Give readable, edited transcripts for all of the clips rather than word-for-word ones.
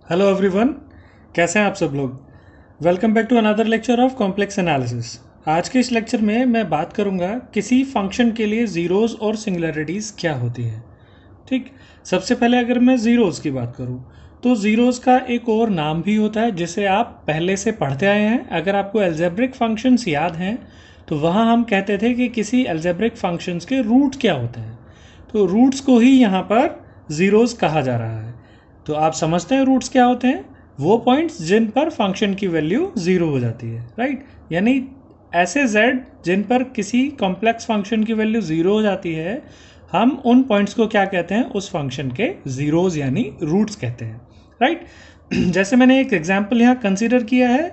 Hello everyone, कैसे हैं आप सब लोग। Welcome back to another lecture of complex analysis. आज के इस लेक्चर में मैं बात करूंगा किसी फंक्शन के लिए ज़ीरोज़ और सिंगुलैरिटीज़ क्या होती है। ठीक, सबसे पहले अगर मैं ज़ीरोज़ की बात करूं तो ज़ीरोज़ का एक और नाम भी होता है जिसे आप पहले से पढ़ते आए हैं। अगर आपको अलजेब्रिक फंक्शंस याद हैं तो वहाँ हम कहते थे कि किसी अलजेब्रिक फंक्शंस के रूट क्या होते हैं, तो रूट्स को ही यहाँ पर ज़ीरोज़ कहा जा रहा है। तो आप समझते हैं रूट्स क्या होते हैं, वो पॉइंट्स जिन पर फंक्शन की वैल्यू ज़ीरो हो जाती है, राइट। यानी ऐसे z जिन पर किसी कॉम्प्लेक्स फंक्शन की वैल्यू ज़ीरो हो जाती है, हम उन पॉइंट्स को क्या कहते हैं, उस फंक्शन के ज़ीरोज़ यानी रूट्स कहते हैं, राइट। जैसे मैंने एक एग्जाम्पल यहाँ कंसिडर किया है,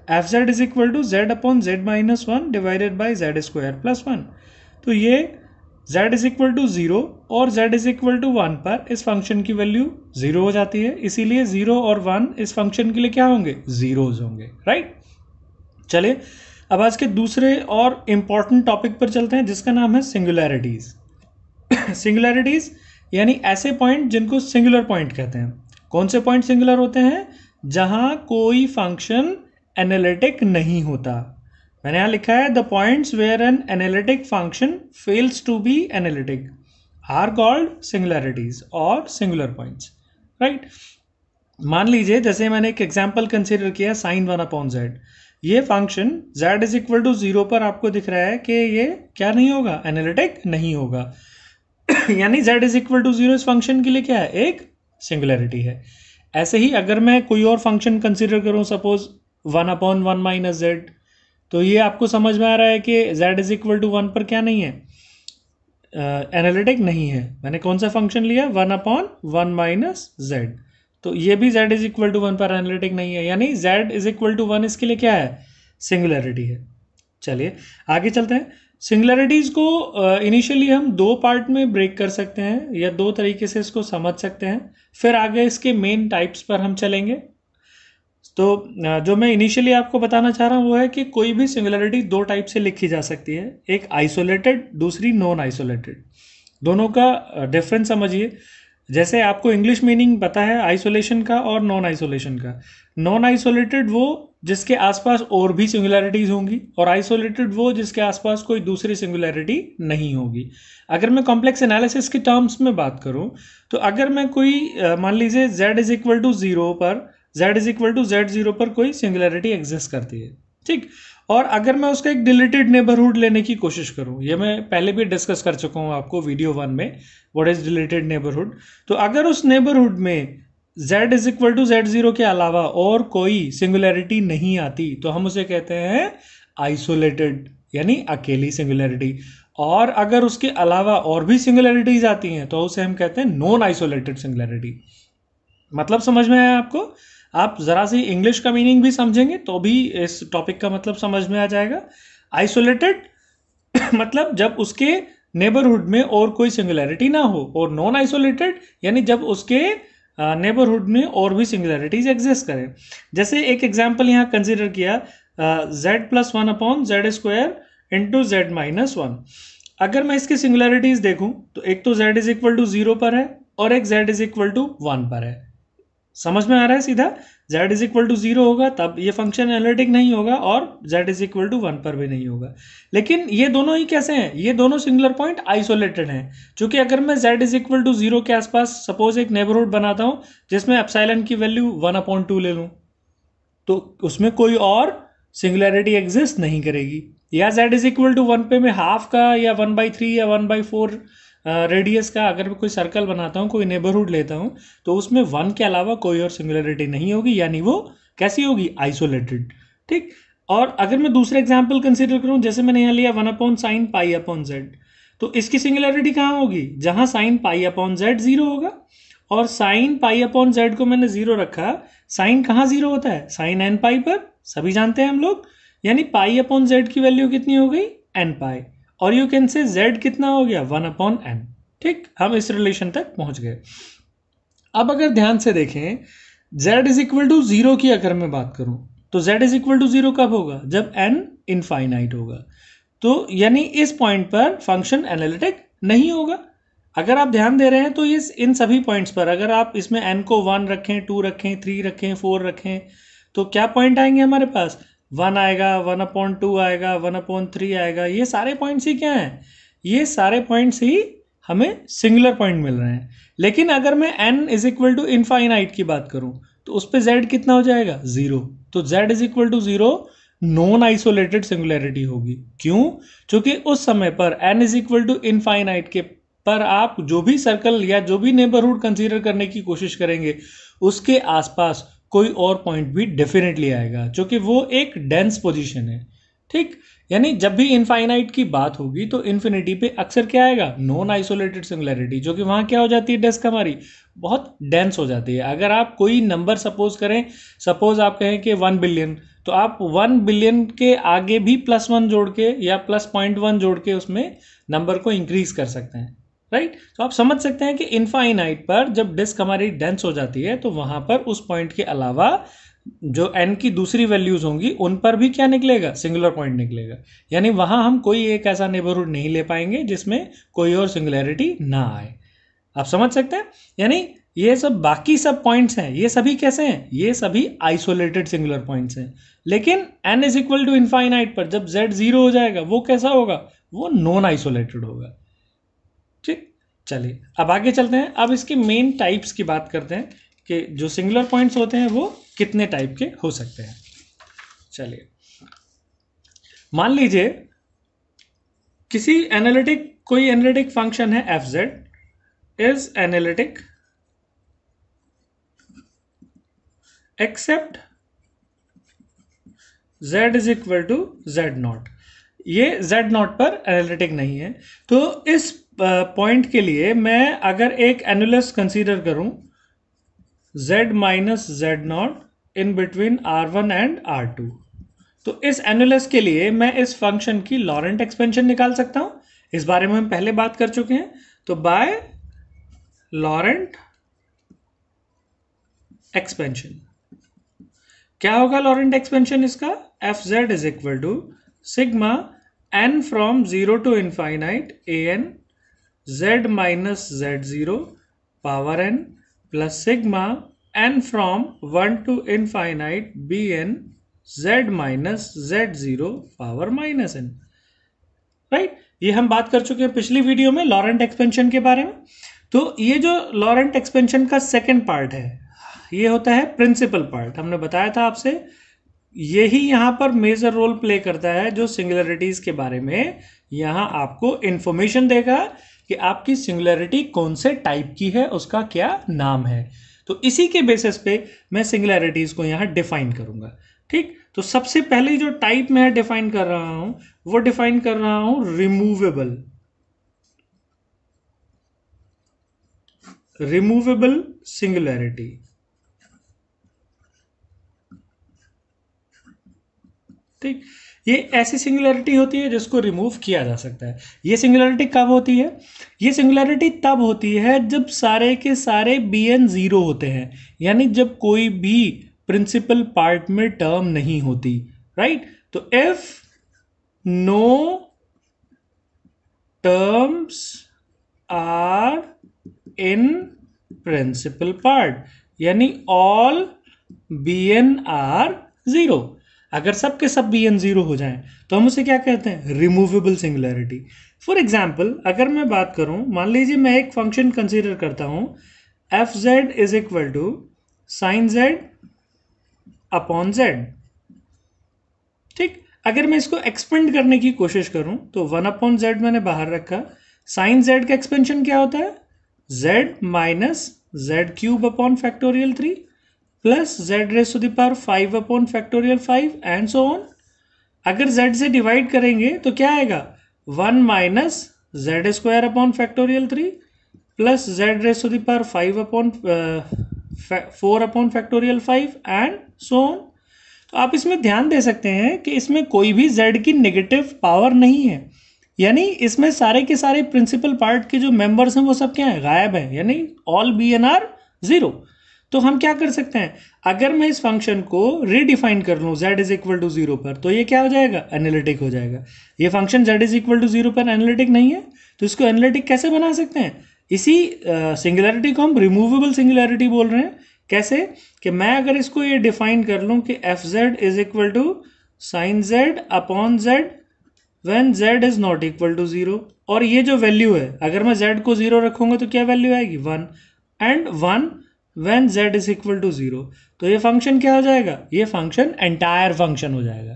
F Z is equal to z upon z minus one divided by z square plus one. तो ये z is equal to zero और z is equal to one पर इस फंक्शन की वैल्यू जीरो हो जाती है, इसीलिए जीरो और वन इस फंक्शन के लिए क्या होंगे, जीरोज होंगे, राइट। चलिए अब आज के दूसरे और इंपॉर्टेंट टॉपिक पर चलते हैं जिसका नाम है सिंगुलैरिटीज। सिंगुलैरिटीज यानी ऐसे पॉइंट जिनको सिंगुलर पॉइंट कहते हैं। कौन से पॉइंट सिंगुलर होते हैं, जहां कोई फंक्शन एनालिटिक नहीं होता। मैंने यहां लिखा है the points where an analytic function fails to be analytic are called singularities और सिंगुलर पॉइंट्स, राइट। मान लीजिए जैसे मैंने एक एग्जांपल कंसीडर किया साइन वन अपॉन जेड। ये function z is equal to zero पर आपको दिख रहा है कि ये क्या नहीं होगा, एनालिटिक नहीं होगा। यानी z is equal to zero इस फंक्शन के लिए क्या है, एक सिंगुलैरिटी है। ऐसे ही अगर मैं कोई और फंक्शन कंसीडर करूं, suppose one upon one minus z, तो ये आपको समझ में आ रहा है कि z is equal to one पर क्या नहीं है, एनालिटिक नहीं है। मैंने कौन सा फंक्शन लिया, one upon one minus z, तो ये भी z is equal to one पर एनालिटिक नहीं है, यानी z is equal to one इसके लिए क्या है, सिंगुलैरिटी है। चलिए आगे चलते हैं। सिंगुलैरिटीज़ को इनिशियली हम दो पार्ट में ब्रेक कर सकते हैं या दो तरीके से इसको समझ सकते हैं, फिर आगे इसके मेन टाइप्स पर हम चलेंगे। तो जो मैं इनिशियली आपको बताना चाह रहा हूँ वो है कि कोई भी सिंगुलैरिटी दो टाइप से लिखी जा सकती है, एक आइसोलेटेड, दूसरी नॉन आइसोलेटेड। दोनों का डिफरेंस समझिए। जैसे आपको इंग्लिश मीनिंग पता है आइसोलेशन का और नॉन आइसोलेशन का। नॉन आइसोलेटेड वो जिसके आसपास और भी सिंगुलैरिटीज होंगी, और आइसोलेटेड वो जिसके आसपास कोई दूसरी सिंगुलैरिटी नहीं होगी। अगर मैं कॉम्प्लेक्स एनालिसिस के टर्म्स में बात करूं तो अगर मैं कोई मान लीजिए z is equal to zero पर, z is equal to z zero पर कोई सिंगुलैरिटी एग्जिस्ट करती है, ठीक। और अगर मैं उसका एक डिलीटेड नेबरहुड लेने की कोशिश करूं, ये मैं पहले भी डिस्कस कर चुका हूं आपको वीडियो वन में, व्हाट इज डिलीटेड नेबरहुड। तो अगर उस नेबरहुड में z is equal to z zero के अलावा और कोई सिंगुलैरिटी नहीं आती तो हम उसे कहते हैं आइसोलेटेड यानी अकेली सिंगुलैरिटी। और अगर उसके अलावा और भी सिंगुलैरिटीज आती हैं तो उसे हम कहते हैं नॉन आइसोलेटेड सिंगुलैरिटी। मतलब समझ में आया आपको? आप जरा सी इंग्लिश का मीनिंग भी समझेंगे तो भी इस टॉपिक का मतलब समझ में आ जाएगा। आइसोलेटेड मतलब जब उसके नेबरहुड में और कोई सिंगुलैरिटी ना हो, और नॉन आइसोलेटेड यानी जब उसके नेबरहुड में और भी सिंगुलैरिटीज एग्जिस्ट करें। जैसे एक एग्जांपल यहाँ कंसीडर किया, z plus one upon z square into z minus one. अगर मैं इसकी सिंगुलैरिटीज देखूं तो एक तो z is equal to zero पर है और एक z is equal to one पर है। समझ में आ रहा है सीधा, z is equal to zero होगा तब ये फंक्शन एनालिटिक नहीं होगा और z is equal to one पर भी नहीं होगा। लेकिन ये दोनों ही कैसे हैं, ये दोनों सिंगुलर पॉइंट आइसोलेटेड हैं। क्योंकि अगर मैं z is equal to zero के आसपास सपोज एक नेबरहुड बनाता हूं जिसमें एप्सिलॉन की वैल्यू वन अपॉन टू ले लूं, तो उसमें कोई और सिंगुलैरिटी एग्जिस्ट नहीं करेगी। या z is equal to one पे मैं हाफ का या वन बाई थ्री या वन बाई फोर रेडियस का अगर मैं कोई सर्कल बनाता हूँ, कोई नेबरहुड लेता हूँ, तो उसमें वन के अलावा कोई और सिंगुलैरिटी नहीं होगी, यानी वो कैसी होगी, आइसोलेटेड, ठीक। और अगर मैं दूसरा एग्जाम्पल कंसीडर करूँ, जैसे मैंने यहाँ लिया one upon sine pi upon Z, तो इसकी सिंगुलैरिटी कहाँ होगी, जहाँ sine pi upon Z zero होगा। और साइन पाई अपॉन जेड को मैंने जीरो रखा, साइन कहाँ जीरो होता है, साइन एन पाई पर, सभी जानते हैं हम लोग। यानी पाई अपॉन जेड की वैल्यू कितनी हो गई, एन पाई, और यू कैन से z कितना हो गया, वन अपॉन एन, ठीक। हम इस रिलेशन तक पहुंच गए। अब अगर ध्यान से देखें, z is equal to zero की अगर मैं बात करूं तो z is equal to zero कब होगा, जब n इनफाइनाइट होगा। तो यानी इस पॉइंट पर फंक्शन एनालिटिक नहीं होगा। अगर आप ध्यान दे रहे हैं तो ये इन सभी पॉइंट्स पर अगर आप इसमें n को 1 रखें, 2 रखें, 3 रखें, 4 रखें, तो क्या पॉइंट आएंगे हमारे पास? 1 आएगा, 1/2 आएगा, 1/3 आएगा। ये सारे पॉइंट्स ही क्या हैं? ये सारे पॉइंट्स ही हमें सिंगुलर पॉइंट मिल रहे हैं। लेकिन अगर मैं n is equal to infinite की बात करूं तो उस पर z कितना हो जाएगा? 0। तो z is equal to 0 non isolated singularity होगी। क्यों? क्योंकि उस समय पर n is equal to infinite के पर आप जो भी सर्कल या जो भी नेबरहुड कंसीडर करने की कोशिश करेंगे उसके आसपास कोई और पॉइंट भी डेफिनेटली आएगा, क्योंकि वो एक डेंस पोजीशन है। ठीक, यानी जब भी इनफाइनाइट की बात होगी तो इन्फिनिटी पे अक्सर क्या आएगा? नॉन आइसोलेटेड सिंगुलैरिटी, जो कि वहां क्या हो जाती है? डेस्क हमारी बहुत डेंस हो जाती है। अगर आप कोई नंबर सपोज करें, सपोज आप कहें कि 1 बिलियन, तो आप 1 बिलियन के आगे भी +1 जोड़ के या +0.1 जोड़ के उसमें नंबर को इंक्रीज कर सकते हैं। राइट, तो आप समझ सकते हैं कि इनफाइनाइट पर जब डिस्क हमारी डेंस हो जाती है तो वहां पर उस पॉइंट के अलावा जो n की दूसरी वैल्यूज होंगी उन पर भी क्या निकलेगा? सिंगुलर पॉइंट निकलेगा। यानी वहां हम कोई एक ऐसा नेबरहुड नहीं ले पाएंगे जिसमें कोई और सिंगुलैरिटी ना आए। आप समझ सकते हैं? यानी ये सब बाकी सब पॉइंट्स हैं, ये सभी कैसे हैं? ये सभी आइसोलेटेड सिंगुलर पॉइंट्स हैं। लेकिन n is equal to infinite पर जब z 0 हो जाएगा वो कैसा होगा? वो नॉन आइसोलेटेड होगा। ठीक, चलिए अब आगे चलते हैं। अब इसके मेन टाइप्स की बात करते हैं कि जो सिंगुलर पॉइंट्स होते हैं वो कितने टाइप के हो सकते हैं। चलिए, मान लीजिए कोई एनालिटिक फंक्शन है F Z is analytic except z is equal to z0। ये z0 पर एनालिटिक नहीं है। तो इस पॉइंट के लिए मैं अगर एक एनुलस कंसीडर करूं z minus z0 in between r1 and r2, तो इस एनुलस के लिए मैं इस फंक्शन की लॉरेंट एक्सपेंशन निकाल सकता हूं। इस बारे में हम पहले बात कर चुके हैं। तो बाय लॉरेंट एक्सपेंशन क्या होगा? लॉरेंट एक्सपेंशन इसका f Z is equal to sigma n from 0 to infinite an z minus z0 power n plus sigma n from 1 to infinite bn z minus z0 power minus n। Right, ये हम बात कर चुके हैं पिछली video में Laurent expansion के बारे में। तो ये जो लॉरेंट एक्सपेंशन का सेकेंड पार्ट है ये होता है प्रिंसिपल पार्ट। हमने बताया था आपसे यही यहां पर मेजर रोल प्ले करता है, जो सिंगुलैरिटीज के बारे में यहां आपको इंफॉर्मेशन देगा कि आपकी सिंगुलैरिटी कौन से टाइप की है, उसका क्या नाम है। तो इसी के बेसिस पे मैं सिंगुलैरिटीज को यहां डिफाइन करूंगा। ठीक, तो सबसे पहले जो टाइप मैं डिफाइन कर रहा हूं वो डिफाइन कर रहा हूं रिमूवेबल सिंगुलैरिटी। ठीक, ये ऐसी सिंगुलैरिटी होती है जिसको रिमूव किया जा सकता है। ये सिंगुलैरिटी कब होती है? ये सिंगुलैरिटी तब होती है जब सारे के सारे bn 0 होते हैं, यानी जब कोई भी प्रिंसिपल पार्ट में टर्म नहीं होती। राइट, तो if no terms are in principal part, यानी ऑल bn आर 0। अगर सब के सब bn 0 हो जाएं तो हम उसे क्या कहते हैं? Removable singularity. फॉर एग्जाम्पल अगर मैं बात करूं, मान लीजिए मैं एक फंक्शन कंसीडर करता हूं F Z is equal to sine Z upon z. ठीक, अगर मैं इसको एक्सपेंड करने की कोशिश करूं तो 1/z मैंने बाहर रखा। साइन जेड का एक्सपेंशन क्या होता है? z minus z cube upon factorial 3 plus z raise to the power 5 upon factorial 5 and so on. अगर z से डिवाइड करेंगे तो क्या आएगा? 1 minus Z square upon factorial 3 plus z raise to the power 5 upon 4 upon factorial 5 and so on. तो आप इसमें ध्यान दे सकते हैं कि इसमें कोई भी z की नेगेटिव पावर नहीं है, यानी इसमें सारे के सारे प्रिंसिपल पार्ट के जो मेंबर्स हैं वो सब क्या है? गायब हैं, यानी ऑल bn आर 0। तो हम क्या कर सकते हैं? अगर मैं इस फंक्शन को रीडिफाइन कर लूं z इज इक्वल टू 0 पर, तो ये क्या हो जाएगा? एनालिटिक हो जाएगा। ये function z is equal to 0 पर एनालिटिक नहीं है, तो इसको एनालिटिक कैसे बना सकते हैं? इसी सिंगुलैरिटी को हम रिमूवेबल सिंगुलैरिटी बोल रहे हैं। कैसे कि मैं अगर इसको ये डिफाइन कर लूं कि F Z is equal to sine Z upon Z when Z is not equal to 0, और ये जो वैल्यू है अगर मैं जेड को 0 रखूंगा तो क्या वैल्यू आएगी 1, and 1 when Z is equal to 0, तो ये फंक्शन क्या हो जाएगा, ये फंक्शन एंटायर फंक्शन हो जाएगा।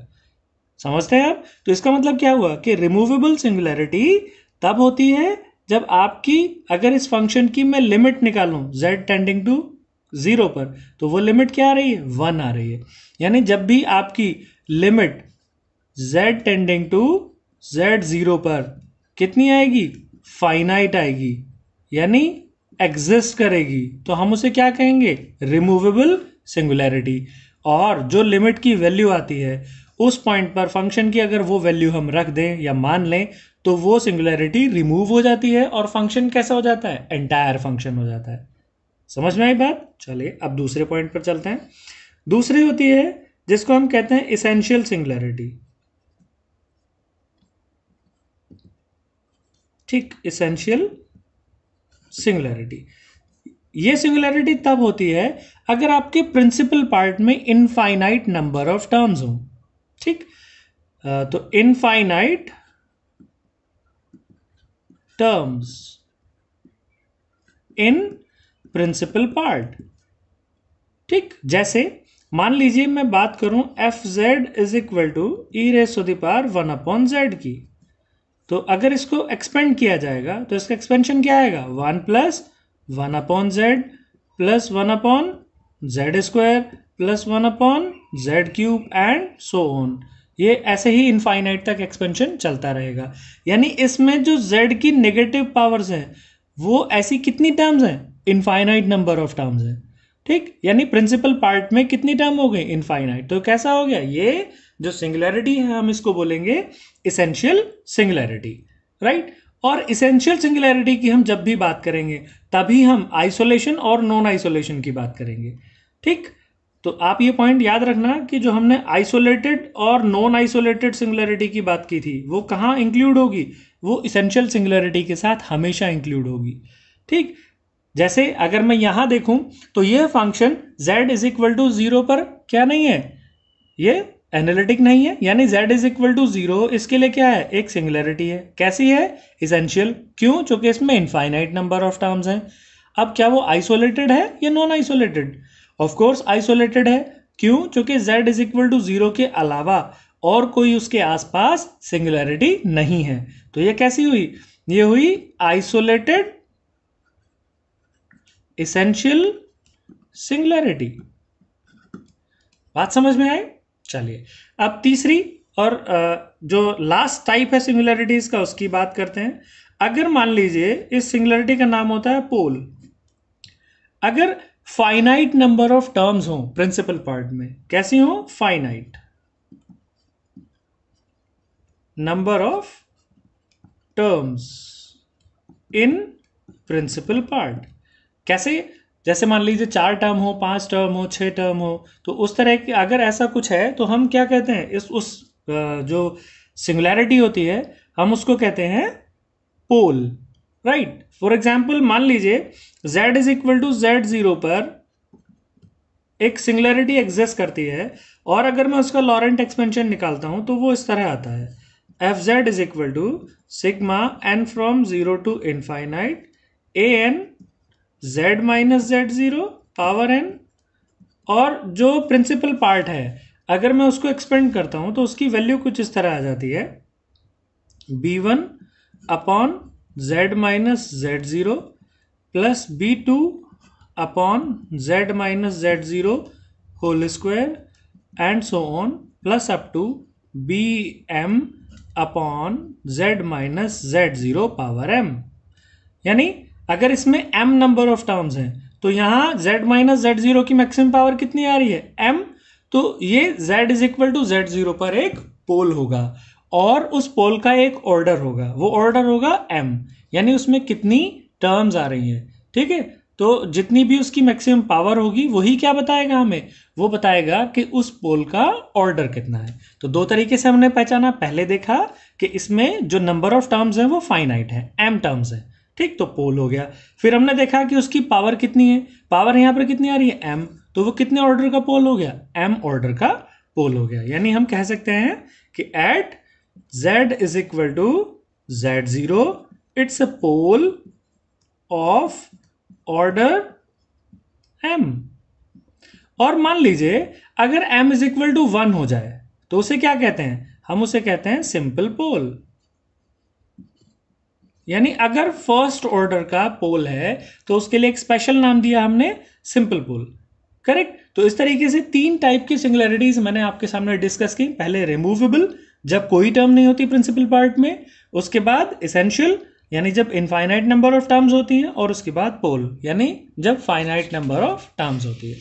समझते हैं आप? तो इसका मतलब क्या हुआ कि रिमूवेबल सिंगुलैरिटी तब होती है जब आपकी, अगर इस फंक्शन की मैं लिमिट निकालूं z टेंडिंग टू 0 पर, तो वो लिमिट क्या आ रही है 1 आ रही है। यानी जब भी आपकी limit z tending to z0 पर कितनी आएगी, फाइनाइट आएगी, यानी एग्जिस्ट करेगी, तो हम उसे क्या कहेंगे, रिमूवेबल सिंगुलैरिटी। और जो लिमिट की वैल्यू आती है उस पॉइंट पर फंक्शन की अगर वो वैल्यू हम रख दें या मान लें तो वो सिंगुलैरिटी रिमूव हो जाती है और फंक्शन कैसा हो जाता है, एंटायर फंक्शन हो जाता है। समझ में आई बात? चलिए अब दूसरे पॉइंट पर चलते हैं। दूसरी होती है जिसको हम कहते हैं इसेंशियल सिंगुलैरिटी। ठीक, इसेंशियल सिंगुलैरिटी, ये सिंगुलैरिटी तब होती है अगर आपके प्रिंसिपल पार्ट में इनफाइनाइट नंबर ऑफ टर्म्स हो। ठीक, तो infinite terms in principal part. ठीक, जैसे मान लीजिए मैं बात करूं F Z is equal to E raise to the power 1 upon Z की, तो अगर इसको एक्सपेंड किया जाएगा तो इसका एक्सपेंशन क्या आएगा, 1 plus 1 upon Z plus 1 upon z square plus 1 upon Z cube and so on. ये ऐसे ही इनफाइनाइट तक एक्सपेंशन चलता रहेगा। यानी इसमें जो z की नेगेटिव पावर्स हैं वो ऐसी कितनी टर्म्स हैं, इनफाइनाइट नंबर ऑफ टर्म्स हैं। ठीक, यानी प्रिंसिपल पार्ट में कितनी टर्म हो गई, इनफाइनाइट। तो कैसा हो गया, ये जो सिंगुलैरिटी है हम इसको बोलेंगे इसेंशियल सिंगुलैरिटी, राइट। और इसेंशियल सिंगुलैरिटी की हम जब भी बात करेंगे तभी हम आइसोलेशन और नॉन आइसोलेशन की बात करेंगे। ठीक, तो आप ये पॉइंट याद रखना कि जो हमने आइसोलेटेड और नॉन आइसोलेटेड सिंगुलैरिटी की बात की थी वो कहाँ इंक्लूड होगी, वो इसेंशियल सिंगुलैरिटी के साथ हमेशा इंक्लूड होगी। ठीक, जैसे अगर मैं यहां देखूं तो ये function z is equal to 0 पर क्या नहीं है, ये एनालिटिक नहीं है, यानी z इज इक्वल टू 0 इसके लिए क्या है, एक सिंगुलैरिटी है। कैसी है, इसेंशियल। क्यों, चूंकि इसमें इनफाइनाइट नंबर ऑफ टर्म्स हैं। अब क्या वो आइसोलेटेड है या non isolated, of course isolated है। क्यों, चूंकि z इज इक्वल टू 0 के अलावा और कोई उसके आसपास सिंगुलैरिटी नहीं है। तो ये कैसी हुई, ये हुई आइसोलेटेड इसेंशियल सिंगुलैरिटी। बात समझ में आई? चलिए अब तीसरी और जो लास्ट टाइप है सिंगुलैरिटीज का उसकी बात करते हैं। अगर मान लीजिए इस सिंगुलैरिटी का नाम होता है पोल। अगर फाइनाइट नंबर ऑफ टर्म्स हो प्रिंसिपल पार्ट में, कैसी हो, finite number of terms in principal part. कैसे, जैसे मान लीजिए 4 टर्म हो, 5 टर्म हो, 6 टर्म हो, तो उस तरह की अगर ऐसा कुछ है तो हम क्या कहते हैं, इस उस जो सिंगुलैरिटी होती है हम उसको कहते हैं पोल, राइट। फॉर एग्जाम्पल मान लीजिए z is equal to z0 पर एक सिंगुलैरिटी एग्जिस्ट करती है, और अगर मैं उसका लॉरेंट एक्सपेंशन निकालता हूं तो वो इस तरह आता है, F Z is equal to sigma N from 0 to infinite A N z minus z0 power n। और जो प्रिंसिपल पार्ट है अगर मैं उसको एक्सपेंड करता हूं तो उसकी वैल्यू कुछ इस तरह आ जाती है, b1 upon z minus z0 plus b2 upon z minus z0 whole square and so on plus up to bm upon z minus z0 power m। यानी अगर इसमें m नंबर ऑफ टर्म्स हैं तो यहां z माइनस z0 की maximum power कितनी आ रही है, m। तो ये z is equal to z0 पर एक पोल होगा और उस पोल का एक ऑर्डर होगा, वो ऑर्डर होगा m, यानी उसमें कितनी टर्म्स आ रही हैं। ठीक है, तो जितनी भी उसकी मैक्सिमम पावर होगी वही क्या बताएगा हमें, वो बताएगा कि उस पोल का ऑर्डर कितना है। तो दो तरीके से हमने पहचाना, पहले देखा कि इसमें जो नंबर ऑफ टर्म्स हैं वो फाइनाइट है, m टर्म्स है, ठीक, तो पोल हो गया। फिर हमने देखा कि उसकी पावर कितनी है, पावर यहाँ पर कितनी आ रही है, m, तो वो कितने ऑर्डर का पोल हो गया, m ऑर्डर का पोल हो गया। यानी हम कह सकते हैं कि at z is equal to z0 it's a pole of order m। और मान लीजिए अगर m इज इक्वल टू 1 हो जाए तो उसे क्या कहते हैं, हम उसे कहते हैं सिंपल पोल। यानी अगर फर्स्ट ऑर्डर का पोल है तो उसके लिए एक स्पेशल नाम दिया हमने, सिंपल पोल। करेक्ट। तो इस तरीके से 3 टाइप की सिंगुलैरिटीज मैंने आपके सामने डिस्कस की। पहले रिमूवेबल, जब कोई टर्म नहीं होती प्रिंसिपल पार्ट में, उसके बाद एसेंशियल यानी जब इनफाइनाइट नंबर ऑफ टर्म्स होती हैं, और उसके बाद पोल यानी जब फाइनाइट नंबर ऑफ टर्म्स होती है।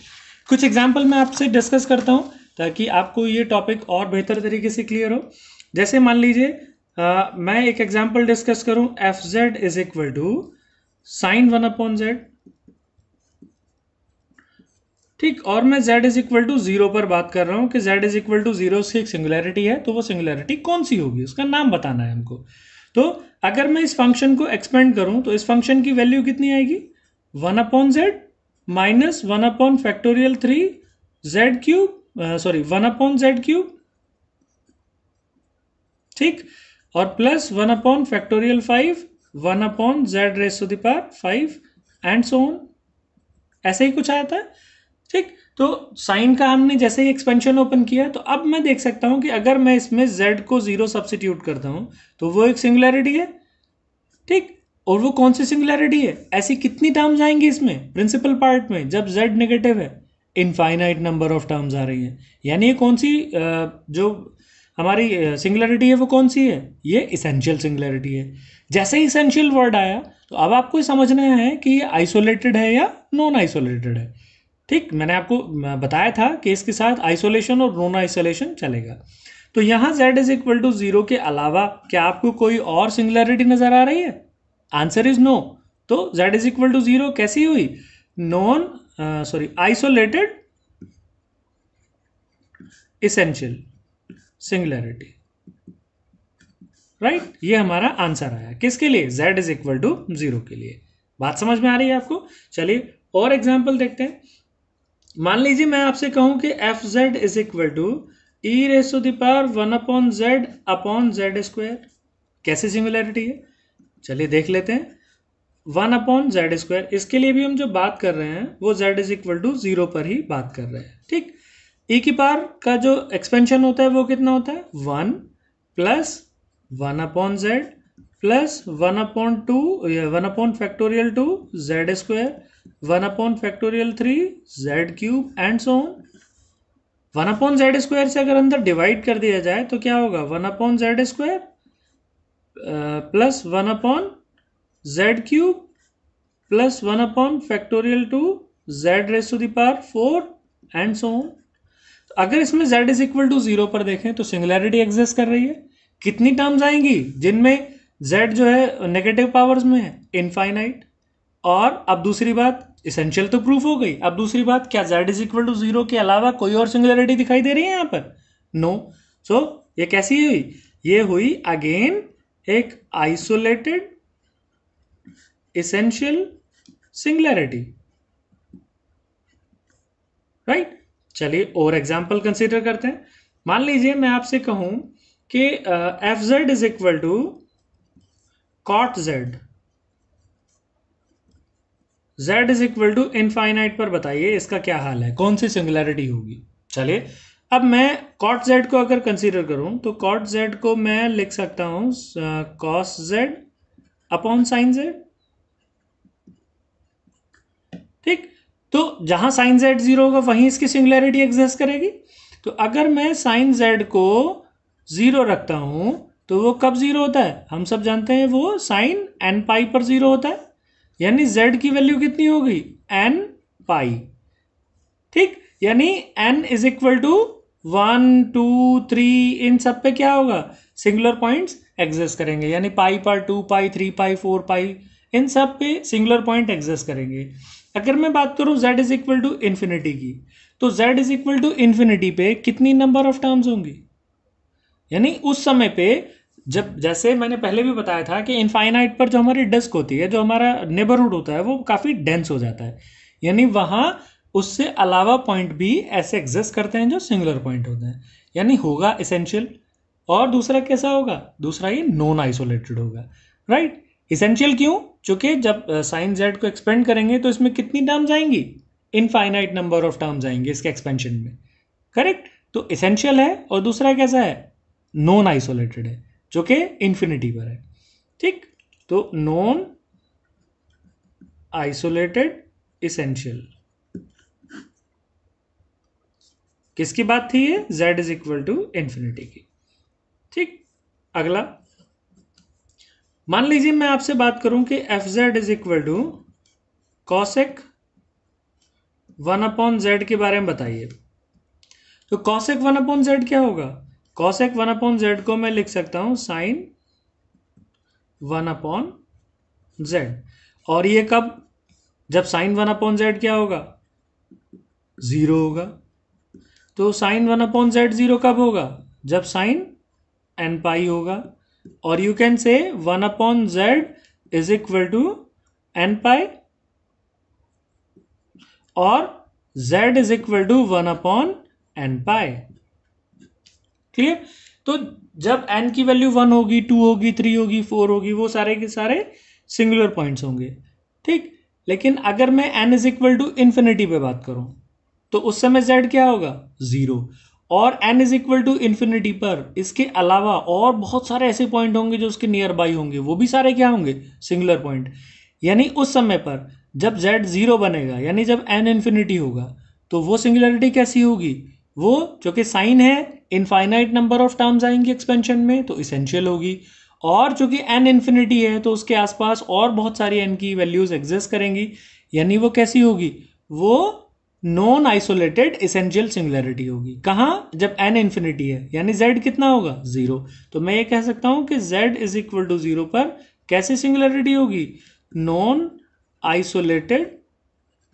कुछ एग्जाम्पल मैं आपसे डिस्कस करता हूं ताकि आपको ये टॉपिक और बेहतर तरीके से क्लियर हो। जैसे मान लीजिए मैं एक एग्जाम्पल डिस्कस करूं, F Z is equal to sine 1/z। ठीक, और मैं z इज इक्वल टू 0 पर बात कर रहा हूं कि z इज इक्वल टू 0 उसकी एक सिंगुलैरिटी है, तो वो सिंगुलैरिटी कौन सी होगी उसका नाम बताना है हमको। तो अगर मैं इस फंक्शन को एक्सपेंड करूं तो इस फंक्शन की वैल्यू कितनी आएगी, 1/z minus 1/3 z cube, sorry 1/z3, ठीक, और plus 1/5 1/z⁵5 and so on, ऐसे ही कुछ आया था। ठीक, तो साइन का हमने जैसे ही एक्सपेंशन ओपन किया तो अब मैं देख सकता हूं कि अगर मैं इसमें z को 0 सब्सिट्यूट करता हूं तो वो एक सिंगुलैरिटी है। ठीक, और वो कौन सी सिंगुलैरिटी है, ऐसी कितनी टर्म्स आएंगी इसमें प्रिंसिपल पार्ट में जब z नेगेटिव है, इनफाइनाइट नंबर ऑफ टर्म्स आ रही हैं। यानी ये कौन सी जो हमारी सिंगुलैरिटी है वो कौन सी है, ये इसेंशियल सिंगुलैरिटी है। जैसे ही इसेंशियल वर्ड आया तो अब आपको समझना है कि ये आइसोलेटेड है या नॉन आइसोलेटेड है। ठीक, मैंने आपको बताया था कि इसके साथ आइसोलेशन और नॉन आइसोलेशन चलेगा। तो यहां z इज इक्वल टू 0 के अलावा क्या आपको कोई और सिंगुलैरिटी नजर आ रही है, आंसर इज नो। तो z इज इक्वल टू 0 कैसी हुई, आइसोलेटेड इसेंशियल सिंगुलैरिटी, राइट। ये हमारा आंसर आया किसके लिए, z इज इक्वल टू 0 के लिए। बात समझ में आ रही है आपको। चलिए और एग्जांपल देखते हैं। मान लीजिए मैं आपसे कहूं कि F Z is equal to e⁻1/z/z²। कैसे सिंगुलैरिटी है, चलिए देख लेते हैं। 1/z², इसके लिए भी हम जो बात कर रहे हैं वो z इज इक्वल टू 0 पर ही बात कर रहे हैं। ठीक, e की पावर का जो एक्सपेंशन होता है वो कितना होता है, 1 plus 1/z plus 1/2 z², 1/3 z³ and so on. 1/z² से अगर अंदर डिवाइड कर दिया जाए तो क्या होगा, 1/z² plus 1/z³ plus 1/2 z⁴ and so on. अगर इसमें z इज इक्वल टू 0 पर देखें तो सिंगुलैरिटी एग्जिस्ट कर रही है। कितनी टर्म्स आएंगी जिनमें z जो है नेगेटिव पावर्स में है, इनफाइनाइट। और अब दूसरी बात, इसेंशियल तो प्रूफ हो गई, अब दूसरी बात, क्या z इज इक्वल टू 0 के अलावा कोई और सिंगुलैरिटी दिखाई दे रही है यहाँ पर, नो। सो ये कैसी हुई, ये हुई अगेन एक आइसोलेटेड इसेंशियल सिंगुलैरिटी, राइट। चलिए और एग्जांपल कंसीडर करते हैं। मान लीजिए मैं आपसे कहूं कि F Z is equal to cot Z, z is equal to infinite पर बताइए इसका क्या हाल है, कौन सी सिंगुलैरिटी होगी। चलिए अब मैं कॉट z को अगर कंसीडर करूं तो कॉट z को मैं लिख सकता हूं cos z upon sine z। ठीक, तो जहां साइन z 0 होगा वहीं इसकी सिंगुलैरिटी एग्जिस्ट करेगी। तो अगर मैं साइन z को 0 रखता हूं तो वो कब 0 होता है, हम सब जानते हैं वो साइन n पाई पर 0 होता है। यानी z की वैल्यू कितनी होगी, n पाई। ठीक, यानी n इज इक्वल टू 1 2 3, इन सब पे क्या होगा, सिंगुलर पॉइंट्स एग्जिस्ट करेंगे। यानी पाई पर 2 पाई 3 पाई 4 पाई, इन सब पे सिंगुलर पॉइंट एग्जिस्ट करेंगे। अगर मैं बात करूं z is equal to infinity की, तो z is equal to infinity पे कितनी नंबर ऑफ टर्म्स होंगी, यानी उस समय पे जब जैसे मैंने पहले भी बताया था कि इनफाइनाइट पर जो हमारी डिस्क होती है, जो हमारा नेबरहुड होता है, वो काफ़ी डेंस हो जाता है, यानी वहाँ उससे अलावा पॉइंट भी ऐसे एग्जिस्ट करते हैं जो सिंगुलर पॉइंट होते हैं, यानी होगा इसेंशियल। और दूसरा कैसा होगा, दूसरा ये नॉन आइसोलेटेड होगा, राइट। इसेंशियल क्यों, क्योंकि जब साइन जेड को एक्सपेंड करेंगे तो इसमें कितनी टर्म्स आएंगी, इनफाइनाइट नंबर ऑफ टर्म्स आएंगे इसके एक्सपेंशन में, करेक्ट। तो इसेंशियल है, और दूसरा कैसा है, नॉन आइसोलेटेड है, जो कि इन्फिनिटी पर है, ठीक। तो नॉन आइसोलेटेड इसेंशियल, किसकी बात थी ये, z is equal to infinity की, ठीक। अगला, मान लीजिए मैं आपसे बात करूं कि F Z is equal to cosec 1/z के बारे में बताइए। तो कॉसेक 1/z क्या होगा, कॉसेक 1/z को मैं लिख सकता हूं साइन 1/z। और ये कब, जब साइन 1/z क्या होगा, जीरो होगा। तो साइन 1/z जीरो कब होगा, जब साइन एन पाई होगा। और you can say 1/z is equal to n pi, और z is equal to 1/n pi, clear. तो जब n की वैल्यू 1 होगी, 2 होगी, 3 होगी, 4 होगी, वो सारे के सारे सिंगुलर पॉइंट्स होंगे, ठीक। लेकिन अगर मैं n is equal to infinity पे बात करूं, तो उस समय z क्या होगा, जीरो। और n is equal to infinity पर इसके अलावा और बहुत सारे ऐसे पॉइंट होंगे जो उसके नियर बाई होंगे, वो भी सारे क्या होंगे, सिंगुलर पॉइंट। यानी उस समय पर जब z जीरो बनेगा, यानी जब n इन्फिनिटी होगा, तो वो सिंगुलरिटी कैसी होगी, वो जो कि साइन है, इनफाइनाइट नंबर ऑफ टर्म्स आएंगे एक्सपेंशन में, तो इसेंशियल होगी। और चूंकि n इन्फिनिटी है, तो उसके आसपास और बहुत सारी n की वैल्यूज एग्जिस्ट करेंगी, यानी वो कैसी होगी, वो नॉन आइसोलेटेड इसेंशियल सिंगुलरिटी होगी। कहाँ, जब n इन्फिनिटी है, यानी z कितना होगा, जीरो। तो मैं ये कह सकता हूं कि z is equal to zero पर कैसी सिंगुलरिटी होगी, नॉन आइसोलेटेड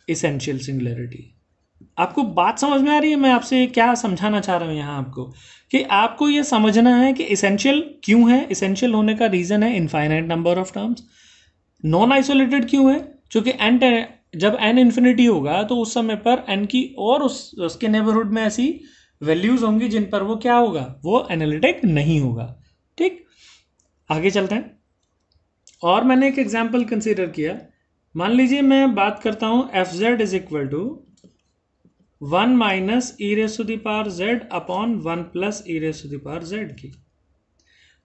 इसेंशियल सिंगुलरिटी। आपको बात समझ में आ रही है, मैं आपसे क्या समझाना चाह रहा हूं यहां आपको, कि आपको यह समझना है कि इसेंशियल क्यों है, इसेंशियल होने का रीजन है infinite number of terms. Non isolated क्यों है, क्योंकि एन, जब n इन्फिनिटी होगा तो उस समय पर n की और उसके नेबरहुड में ऐसी वैल्यूज होंगी जिन पर वो क्या होगा, वो एनालिटिक नहीं होगा, ठीक। आगे चलते हैं। और मैंने एक एग्जांपल कंसीडर किया, मान लीजिए मैं बात करता हूं F Z is equal to 1 minus E raise to the power Z upon 1 plus E raise to the power Z की।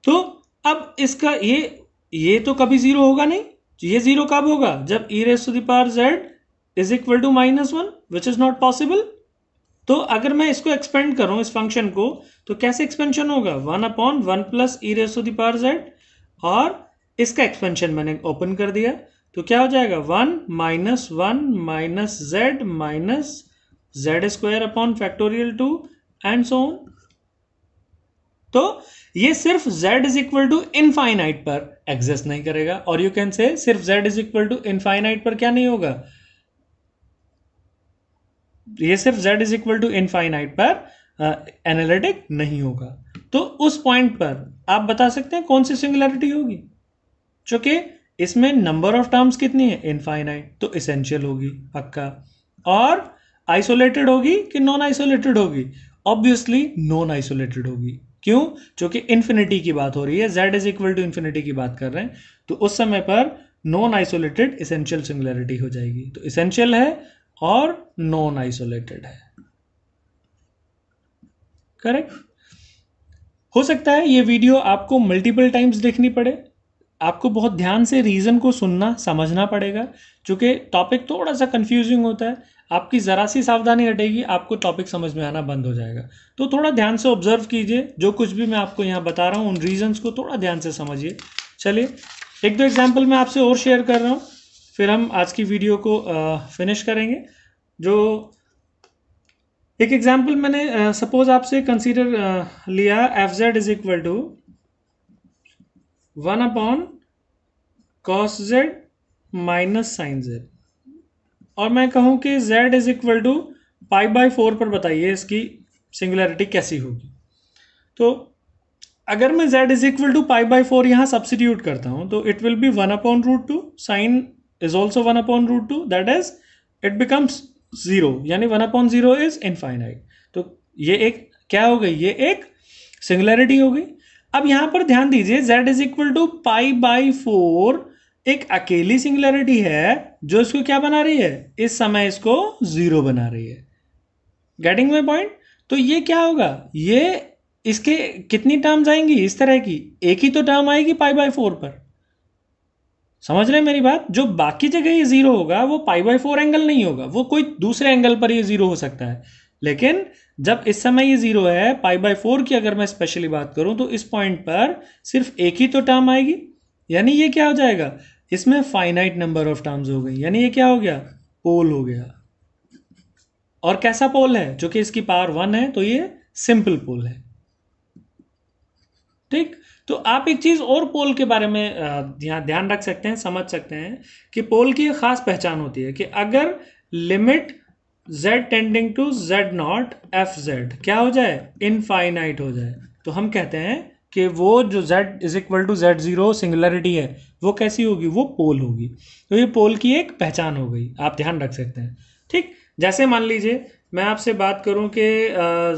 तो अब इसका ये तो कभी जीरो होगा नहीं, ये जीरो कब होगा, जब e raise to the power z is equal to -1, which is not possible. तो अगर मैं इसको एक्सपेंड करूं इस फंक्शन को, तो कैसे एक्सपेंशन होगा, 1/1 plus E raise to the power Z, और इसका एक्सपेंशन मैंने ओपन कर दिया, तो क्या हो जाएगा, 1 minus 1 minus Z minus Z square upon factorial 2 and so on. तो ये सिर्फ z is equal to infinite पर एग्जिस्ट नहीं करेगा, और यू कैन से सिर्फ z is equal to infinite पर क्या नहीं होगा, ये सिर्फ z is equal to infinite पर एनालिटिक नहीं होगा। तो उस पॉइंट पर आप बता सकते हैं कौन सी सिंगुलरिटी होगी, चूंकि इसमें नंबर ऑफ टर्म्स कितनी है, इनफाइनाइट, तो इसेंशियल होगी पक्का। और आइसोलेटेड होगी कि नॉन आइसोलेटेड होगी, ऑब्वियसली नॉन आइसोलेटेड होगी। क्यों, क्योंकि इन्फिनिटी की बात हो रही है, z is equal to infinity की बात कर रहे हैं, तो उस समय पर नॉन आइसोलेटेड इसेंशियल सिंगुलरिटी हो जाएगी। तो इसेंशियल है और नॉन आइसोलेटेड है, करेक्ट। हो सकता है ये वीडियो आपको मल्टीपल टाइम्स देखनी पड़े, आपको बहुत ध्यान से रीजन को सुनना समझना पड़ेगा, क्योंकि टॉपिक थोड़ा सा कंफ्यूजिंग होता है। आपकी ज़रा सी सावधानी हटेगी, आपको टॉपिक समझ में आना बंद हो जाएगा। तो थोड़ा ध्यान से ऑब्जर्व कीजिए, जो कुछ भी मैं आपको यहाँ बता रहा हूँ उन रीजंस को थोड़ा ध्यान से समझिए। चलिए एक दो एग्जाम्पल मैं आपसे और शेयर कर रहा हूँ, फिर हम आज की वीडियो को फिनिश करेंगे। जो एक एग्जाम्पल मैंने सपोज आपसे कंसीडर लिया, F Z is equal to 1/cos z minus sine z, और मैं कहूं कि z इज इक्वल टू π/4 पर बताइए इसकी सिंगुलरिटी कैसी होगी। तो अगर मैं z is equal to pi by 4 यहाँ सब्सिट्यूट करता हूँ तो it will be 1/√2, sine is also 1/√2, that is it becomes 0, यानी 1/0 इज इनफाइनाइट। तो ये एक क्या हो गई, ये एक सिंगुलैरिटी हो गई। अब यहां पर ध्यान दीजिए z is equal to pi by 4 एक अकेली सिंगुलैरिटी है जो इसको क्या बना रही है, इस समय इसको 0 बना रही है। Getting my point? तो ये क्या होगा, ये इसके कितनी टर्म्स आएंगी इस तरह की, एक ही तो टर्म आएगी पाई बाई 4 पर। समझ रहे हैं मेरी बात? जो बाकी जगह ये 0 होगा वो पाई बाई 4 एंगल नहीं होगा, वो कोई दूसरे एंगल पर ये 0 हो सकता है। लेकिन जब इस समय ये 0 है, पाई बाई 4 की अगर मैं स्पेशली बात करूं तो इस पॉइंट पर सिर्फ एक ही तो टर्म आएगी, यानी ये क्या हो जाएगा, इसमें फाइनाइट नंबर ऑफ टर्म्स हो गई, यानी ये क्या हो गया, पोल हो गया। और कैसा पोल है, जो कि इसकी पावर 1 है, तो ये सिंपल पोल है। ठीक, तो आप एक चीज और पोल के बारे में ध्यान रख सकते हैं, समझ सकते हैं कि पोल की एक खास पहचान होती है कि अगर limit z tending to z0 f(z) क्या हो जाए, इनफाइनाइट हो जाए, तो हम कहते हैं कि वो जो z is equal to z0 singularity है वो कैसी होगी, वो पोल होगी। तो ये पोल की एक पहचान हो गई, आप ध्यान रख सकते हैं। ठीक, जैसे मान लीजिए मैं आपसे बात करूं कि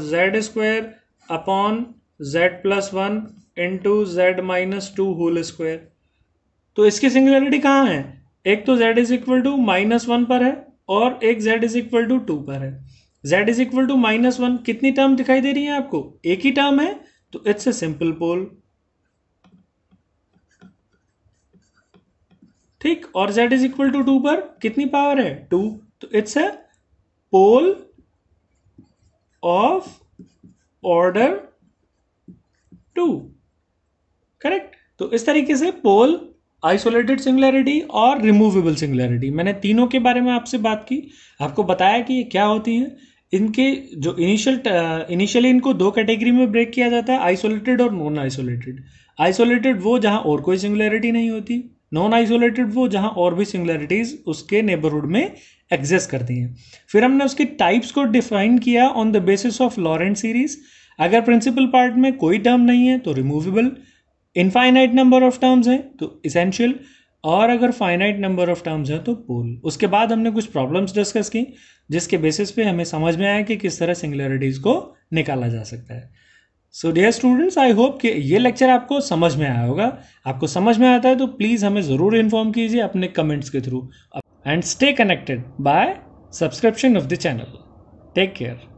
z² upon z+1 into z-2 whole square, तो इसकी सिंगुलरिटी कहाँ है, एक तो z इज इक्वल टू -1 पर है और एक z इज इक्वल टू 2 पर है। z इज इक्वल टू -1 कितनी टर्म दिखाई दे रही है आपको, एक ही टर्म है, तो इट्स ए सिंपल पोल। ठीक, और z इज इक्वल टू 2 पर कितनी पावर है, 2, तो it's a pole of order 2। Correct? तो इस तरीके से पोल, आइसोलेटेड सिंगुलैरिटी और रिमूवेबल सिंगुलैरिटी, मैंने तीनों के बारे में आपसे बात की, आपको बताया कि ये क्या होती हैं। इनके जो इनिशियली इनको दो कैटेगरी में ब्रेक किया जाता है, आइसोलेटेड और नॉन आइसोलेटेड। आइसोलेटेड वो जहां और कोई सिंगुलैरिटी नहीं होती, नॉन आइसोलेटेड वो जहां और भी सिंगुलैरिटीज उसके नेबरहुड में एग्जिस्ट करती हैं। फिर हमने उसकी टाइप्स को डिफाइन किया on the basis of Laurent series. अगर प्रिंसिपल पार्ट में कोई टर्म नहीं है तो removable, infinite number of terms हैं तो इसेंशियल, और अगर फाइनाइट नंबर ऑफ टर्म्स हैं तो पोल। उसके बाद हमने कुछ प्रॉब्लम्स डिस्कस की जिसके बेसिस पे हमें समझ में आया कि किस तरह सिंगुलैरिटीज को निकाला जा सकता है। So dear students, I hope कि ये लेक्चर आपको समझ में आया होगा। आपको समझ में आता है तो प्लीज़ हमें ज़रूर इन्फॉर्म कीजिए अपने कमेंट्स के through, and stay connected by subscription of the channel. Take care.